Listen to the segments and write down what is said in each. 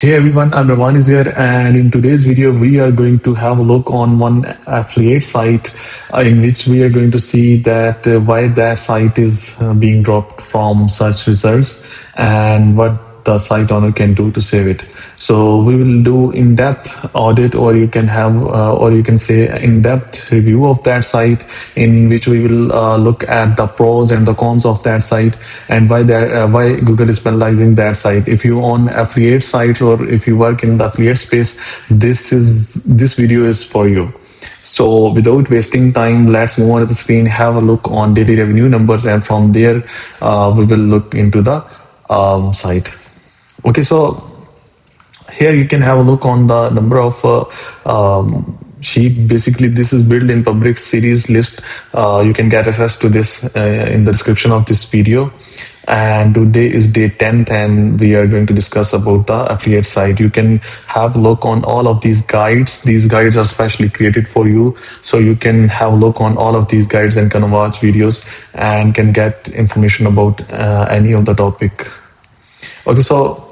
Hey everyone, I'm Ravan is here, and in today's video, we are going to have a look on one affiliate site in which we are going to see that why that site is being dropped from search results and what the site owner can do to save it. So we will do in-depth audit, or you can have, or you can say in-depth review of that site, in which we will look at the pros and the cons of that site and why Google is penalizing that site. If you own affiliate sites or if you work in the affiliate space, this video is for you. So without wasting time, let's move on to the screen, have a look on daily revenue numbers, and from there we will look into the site. Okay, so here you can have a look on the number of sheet. Basically, this is built in public series list. You can get access to this in the description of this video. And today is day 10th, and we are going to discuss about the affiliate site. You can have a look on all of these guides. These guides are specially created for you, so you can have a look on all of these guides and can watch videos and can get information about any of the topic. Okay, so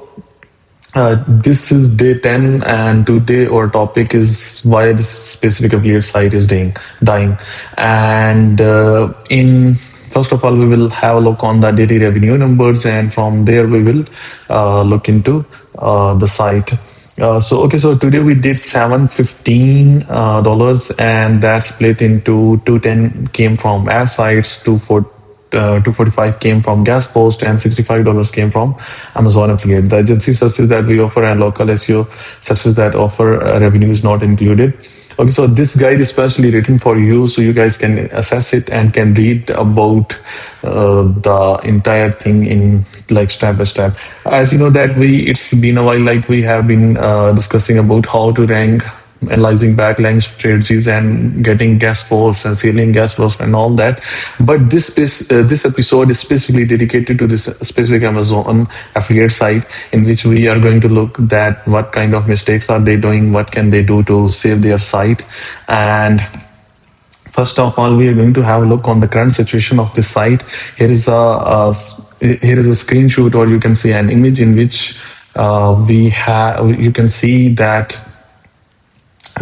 this is day 10, and today our topic is why this specific affiliate site is dying. And in first of all, we will have a look on the daily revenue numbers, and from there we will look into the site. So today we did $715, and that split into 210 came from ad sites, 245 came from Gas Post, and $65 came from Amazon affiliate. The agency services that we offer and local SEO services that offer revenue is not included. Okay, so this guide is specially written for you, so you guys can assess it and can read about the entire thing in like step by step. As you know that it's been a while, like we have been discussing about how to rank, analyzing backlink strategies, and getting guest posts and selling guest posts and all that. But this episode is specifically dedicated to this specific Amazon affiliate site, in which we are going to look at what kind of mistakes are they doing, what can they do to save their site. And first of all, we are going to have a look on the current situation of this site. Here is a screenshot, or you can see an image in which you can see that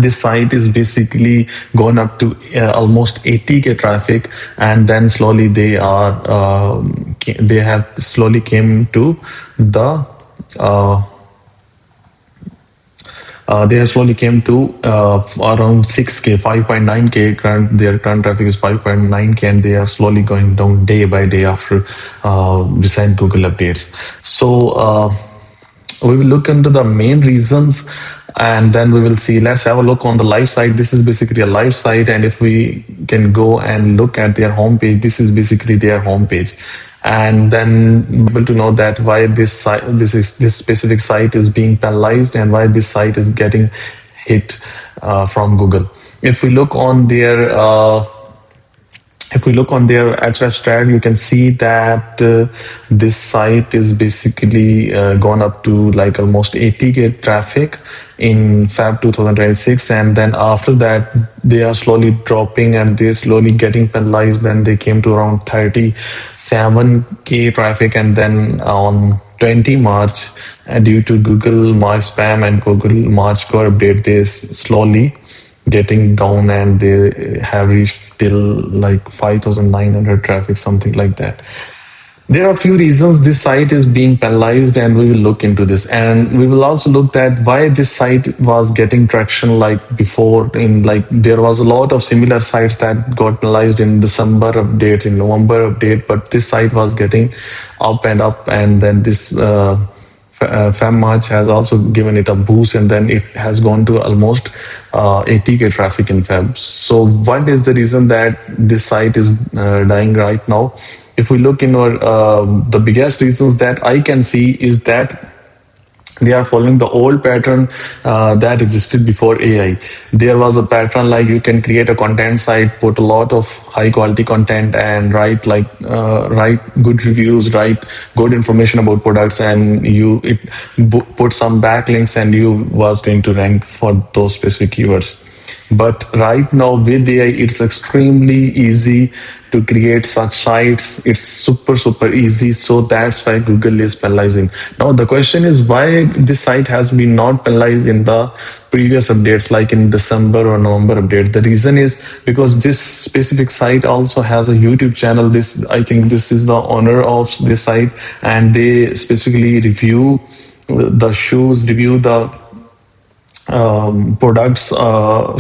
this site is basically gone up to almost 80K traffic, and then slowly they have slowly came to the they have slowly came to around 6K, 5.9K. Their current traffic is 5.9K, and they are slowly going down day by day after recent Google updates. So we will look into the main reasons, and then we will see. Let's have a look on the live site. This is basically a live site, and if we can go and look at their homepage, this is basically their homepage. And then be able to know that why this specific site is being penalized and why this site is getting hit from Google. If we look on their Ahrefs strat, you can see that this site is basically gone up to like almost 80K traffic in Feb 2026, and then after that they are slowly dropping and they're slowly getting penalized. Then they came to around 37K traffic, and then on 20 March, due to Google March spam and Google March core update, they slowly getting down, and they have reached till like 5,900 traffic, something like that. There are a few reasons this site is being penalized, and we will look into this. And we will also look at why this site was getting traction like before. There was a lot of similar sites that got penalized in December update, in November update, but this site was getting up and up, and then this Feb March has also given it a boost, and then it has gone to almost 80K traffic in Feb. So what is the reason that this site is dying right now? If we look in the biggest reasons that I can see is that they are following the old pattern that existed before AI. There was a pattern like you can create a content site, put a lot of high quality content, and write good reviews, write good information about products, and put some backlinks, and you was going to rank for those specific keywords. But right now with AI, it's extremely easy to create such sites. It's super easy. So that's why Google is penalizing. Now the question is why this site has been not penalized in the previous updates, like in December or November update. The reason is because this specific site also has a YouTube channel. This, I think this is the owner of this site, and they specifically review the shoes, review the products,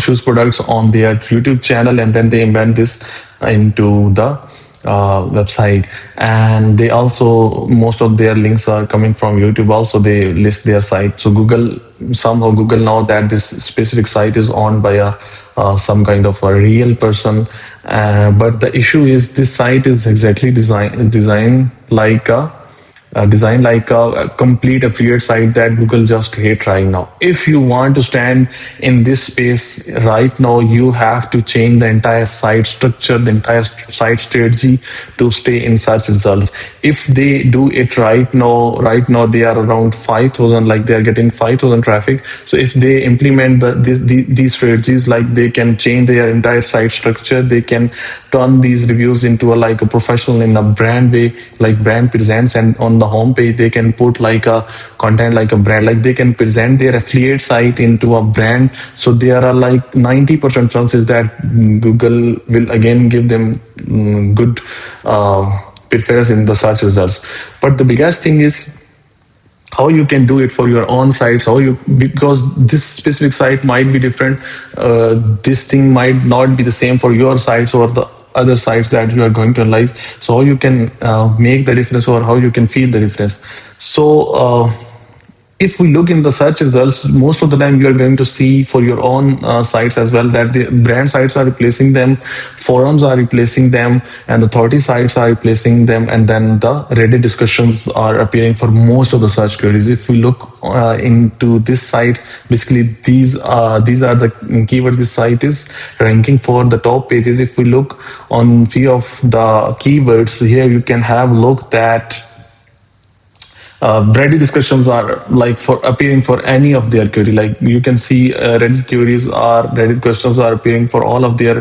shoes products on their YouTube channel, and then they embed this into the website. And they also, most of their links are coming from YouTube. Also, they list their site. So Google, somehow Google know that this specific site is owned by a some kind of a real person. But the issue is this site is exactly designed like a complete affiliate site that Google just hate right now. If you want to stand in this space right now, you have to change the entire site structure, the entire site strategy to stay in search results. If they do it right now they are around 5,000, like they are getting 5,000 traffic. So if they implement these strategies, like they can change their entire site structure, they can turn these reviews into like a professional in a brand way, like brand presents, and on the homepage they can put like a content like a brand, like they can present their affiliate site into a brand. So there are like 90% chances that Google will again give them good preference in the search results. But the biggest thing is how you can do it for your own sites, how you, because this specific site might be different, this thing might not be the same for your sites or the other sites that you are going to analyze. So how you can make the difference, or how you can feel the difference. So if we look in the search results, most of the time you are going to see for your own sites as well that the brand sites are replacing them, forums are replacing them, and the authority sites are replacing them, and then the Reddit discussions are appearing for most of the search queries. If we look into this site, basically these are the keywords this site is ranking for the top pages. If we look on few of the keywords here, you can have a look that Reddit discussions are like for appearing for any of their query. Like you can see Reddit questions are appearing for all of their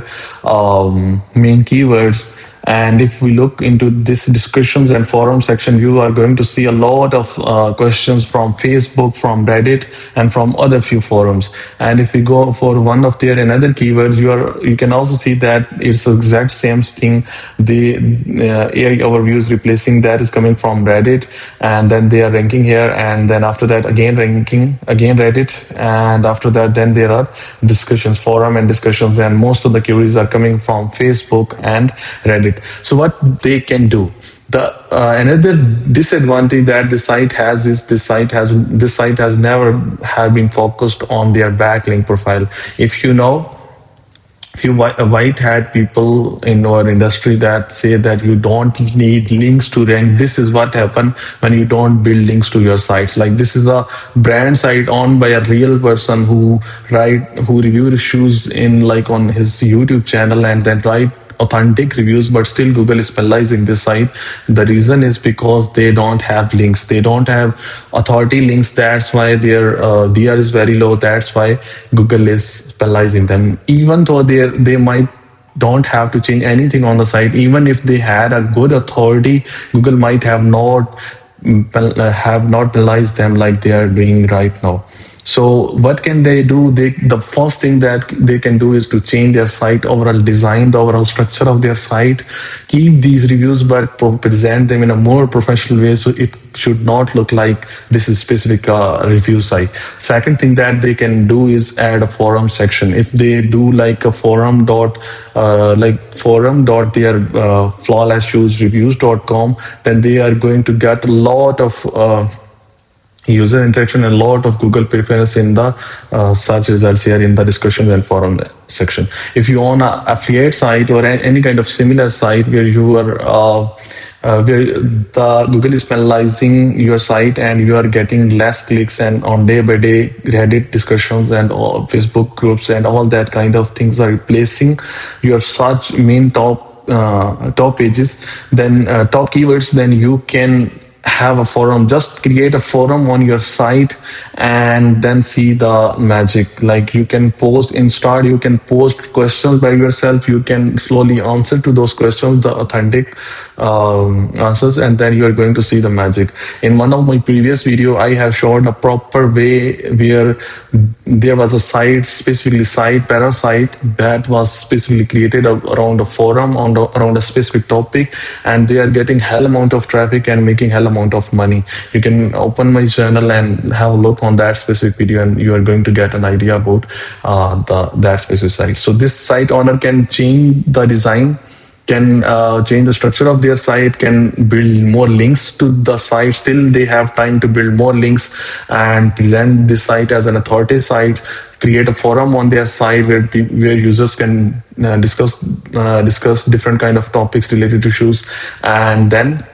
main keywords. And if we look into this discussions and forum section, you are going to see a lot of questions from Facebook, from Reddit, and from other few forums. And if we go for one of their another keywords, you can also see that it's the exact same thing. The AI overview is replacing that, is coming from Reddit, and then they are ranking here, and then after that again ranking again Reddit, and after that then there are discussions, forum and discussions, and most of the queries are coming from Facebook and Reddit. So what they can do, the another disadvantage that the site has is this site has never have been focused on their backlink profile. If you know, few white hat people in our industry that say that you don't need links to rank. This is what happen when you don't build links to your sites. Like this is a brand site owned by a real person who review shoes in like on his YouTube channel, and then write authentic reviews, but still Google is penalizing this site. The reason is because they don't have links, they don't have authority links. That's why their DR is very low. That's why Google is penalizing them. Even though they might don't have to change anything on the site, even if they had a good authority, Google might have not penalized them like they are doing right now. So what can they do? The first thing that they can do is to change their site overall design, the overall structure of their site, keep these reviews but present them in a more professional way. So it should not look like this is specific review site. Second thing that they can do is add a forum section. If they do like a forum dot their flawlessshoesreviews.com, then they are going to get a lot of user interaction and a lot of Google preference in the search results here in the discussions and forum section. If you own an affiliate site or any kind of similar site where you are where the Google is penalizing your site and you are getting less clicks, and on day by day Reddit discussions and all Facebook groups and all that kind of things are replacing your search main top pages, then top keywords, then you can have a forum. Just create a forum on your site and then see the magic. Like you can post in start, you can post questions by yourself. You can slowly answer to those questions, the authentic answers, and then you are going to see the magic. In one of my previous video, I have shown a proper way where there was a site, specifically site parasite, that was specifically created around a forum on around a specific topic, and they are getting hell amount of traffic and making hell amount of money. You can open my channel and have a look on that specific video, and you are going to get an idea about that specific site. So this site owner can change the design, can change the structure of their site, can build more links to the site. Still, they have time to build more links and present this site as an authority site. Create a forum on their site where users can discuss different kind of topics related to shoes, and then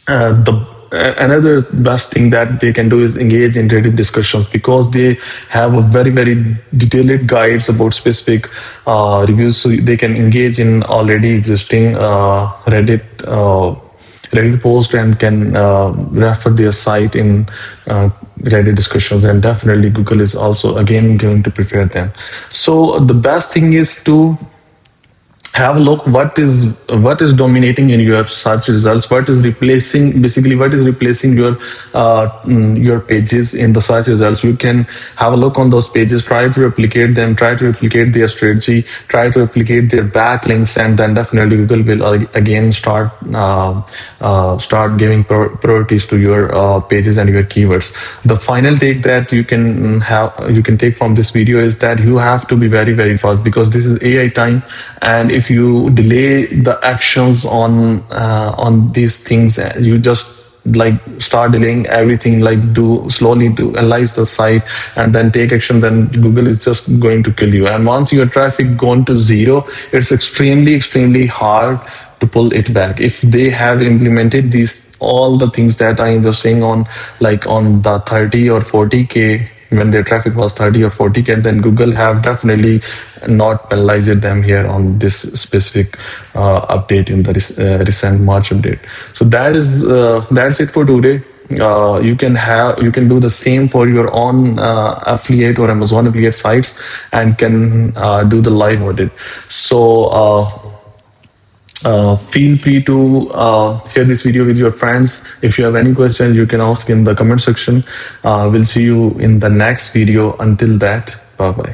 the another best thing that they can do is engage in Reddit discussions, because they have a very detailed guides about specific reviews, so they can engage in already existing Reddit post and can refer their site in Reddit discussions, and definitely Google is also again going to prefer them. So the best thing is to have a look what is dominating in your search results, what is replacing, basically what is replacing your pages in the search results. You can have a look on those pages, try to replicate them, try to replicate their strategy, try to replicate their backlinks, and then definitely Google will again start giving priorities to your pages and your keywords. The final take that you can take from this video is that you have to be very fast, because this is AI time, and if you delay the actions on these things, you just like start delaying everything, like do slowly to analyze the site and then take action, then Google is just going to kill you. And once your traffic gone to zero, it's extremely hard to pull it back. If they have implemented these all the things that I am just saying on, like on the 30 or 40K, when their traffic was 30 or 40K, then Google have definitely not penalized them here on this specific update in the recent March update. So that's it for today. You can do the same for your own affiliate or Amazon affiliate sites, and can do the live audit. So feel free to share this video with your friends. If you have any questions, you can ask in the comment section. We'll see you in the next video. Until that, bye bye.